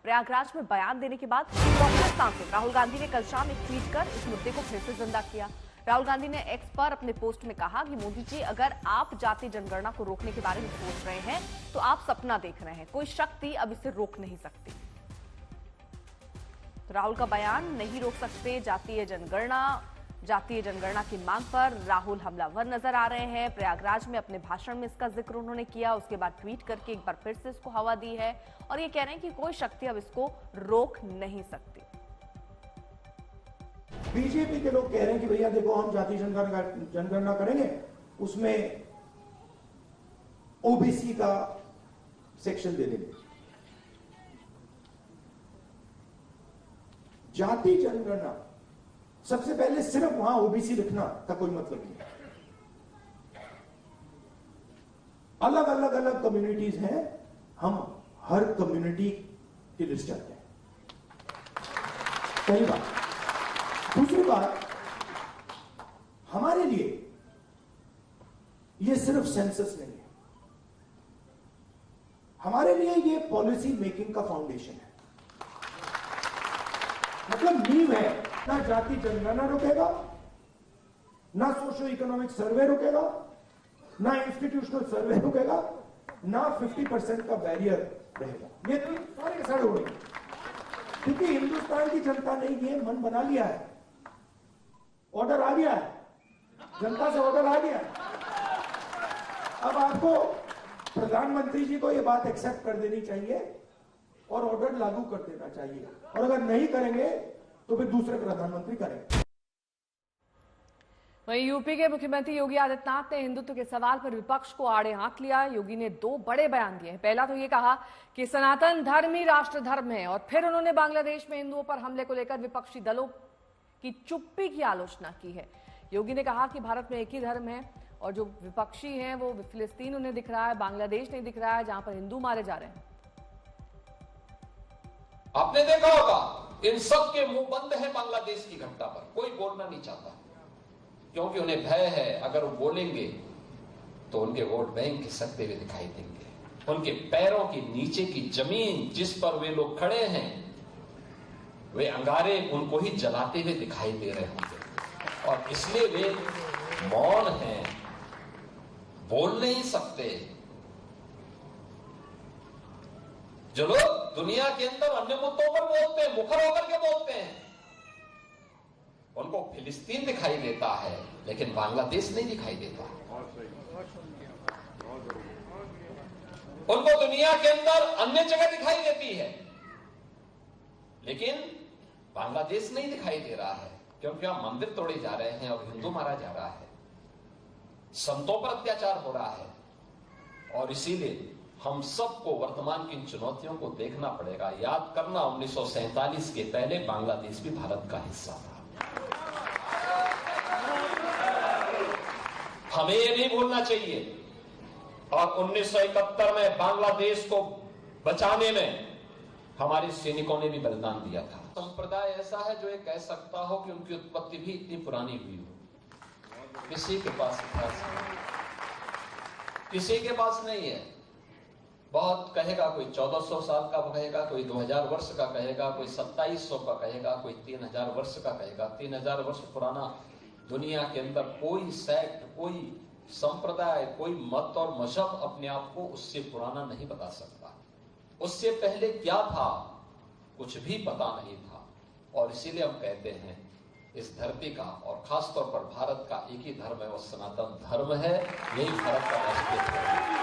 प्रयागराज में बयान देने के बाद कांग्रेस सांसद राहुल गांधी ने कल शाम एक ट्वीट कर इस मुद्दे को फिर से जिंदा किया। राहुल गांधी ने एक्स पर अपने पोस्ट में कहा कि मोदी जी, अगर आप जाति जनगणना को रोकने के बारे में सोच रहे हैं तो आप सपना देख रहे हैं, कोई शक्ति अब इसे रोक नहीं सकती। तो राहुल का बयान, नहीं रोक सकते जातीय जनगणना की मांग पर राहुल हमलावर नजर आ रहे हैं। प्रयागराज में अपने भाषण में इसका जिक्र उन्होंने किया, उसके बाद ट्वीट करके एक बार फिर से इसको हवा दी है और ये कह रहे हैं कि कोई शक्ति अब इसको रोक नहीं सकती। बीजेपी के लोग कह रहे हैं कि भैया देखो, हम जातीय जनगणना करेंगे, उसमें ओबीसी का सेक्शन दे देंगे। जाति जनगणना सबसे पहले सिर्फ वहां ओबीसी लिखना का कोई मतलब नहीं। अलग कम्युनिटीज हैं, हम हर कम्युनिटी की लिस्ट चाहते हैं। पहली बात। दूसरी बात, हमारे लिए यह सिर्फ सेंसस नहीं है, हमारे लिए यह पॉलिसी मेकिंग का फाउंडेशन है, मतलब नींव है। ना जाति जनगणना रुकेगा, ना सोशो इकोनॉमिक सर्वे रुकेगा, ना इंस्टीट्यूशनल सर्वे रुकेगा, ना 50% का बैरियर रहेगा। ये तो सारे सारे हो रहे, क्योंकि हिंदुस्तान की जनता ने ये मन बना लिया है, ऑर्डर आ गया है, जनता से ऑर्डर आ गया है। अब आपको प्रधानमंत्री जी को ये बात एक्सेप्ट कर देनी चाहिए और ऑर्डर लागू कर देना चाहिए, और अगर नहीं करेंगे तो फिर दूसरे प्रधानमंत्री करेंगे। वहीं यूपी के मुख्यमंत्री योगी आदित्यनाथ ने हिंदुत्व के सवाल पर विपक्ष को आड़े हाथ लिया। योगी ने दो बड़े बयान दिए हैं। पहला तो ये कहा कि सनातन धर्म ही राष्ट्र धर्म है, और फिर उन्होंने बांग्लादेश में हिंदुओं पर हमले को लेकर विपक्षी दलों की चुप्पी की आलोचना की है। योगी ने कहा कि भारत में एक ही धर्म है और जो विपक्षी हैं वो फिलिस्तीन उन्हें दिख रहा है, बांग्लादेश नहीं दिख रहा है जहां पर हिंदू मारे जा रहे हैं। आपने देखा होगा, इन सब के मुंह बंद है बांग्लादेश की घटना पर, कोई बोलना नहीं चाहता, क्योंकि उन्हें भय है अगर वो बोलेंगे तो उनके वोट बैंक खिसकते हुए दिखाई देंगे। उनके पैरों के नीचे की जमीन जिस पर वे लोग खड़े हैं, वे अंगारे उनको ही जलाते हुए दिखाई दे रहे होंगे, और इसलिए वे मौन हैं, बोल नहीं सकते। जो लोग दुनिया के अंदर अन्य मुद्दों पर बोलते हैं, मुखर होकर के बोलते हैं, उनको फिलिस्तीन दिखाई देता है लेकिन बांग्लादेश नहीं दिखाई देता। उनको दुनिया के अंदर अन्य जगह दिखाई देती है लेकिन बांग्लादेश नहीं दिखाई दे रहा है, क्योंकि वहां मंदिर तोड़े जा रहे हैं और हिंदू मारा जा रहा है, संतों पर अत्याचार हो रहा है। और इसीलिए हम सबको वर्तमान की इन चुनौतियों को देखना पड़ेगा। याद करना, 1947 के पहले बांग्लादेश भी भारत का हिस्सा था। हमें ये नहीं भूलना चाहिए। और 1971 में बांग्लादेश को बचाने में हमारे सैनिकों ने भी बलिदान दिया था। संप्रदाय ऐसा है जो ये कह सकता हो कि उनकी उत्पत्ति भी इतनी पुरानी हुई हो, किसी के पास इतिहास नहीं, किसी के पास नहीं है। बहुत कहेगा, कोई 1400 साल का कहेगा, कोई 2000 वर्ष का कहेगा, कोई 2700 का कहेगा, कोई 3000 वर्ष का कहेगा। 3000 वर्ष पुराना दुनिया के अंदर कोई सेक्ट, कोई संप्रदाय, कोई मत और मजहब अपने आप को उससे पुराना नहीं बता सकता। उससे पहले क्या था, कुछ भी पता नहीं था। और इसीलिए हम कहते हैं, इस धरती का और खासतौर पर भारत का एक ही धर्म है, वो सनातन धर्म है। यही भारत का राष्ट्रीय धर्म है।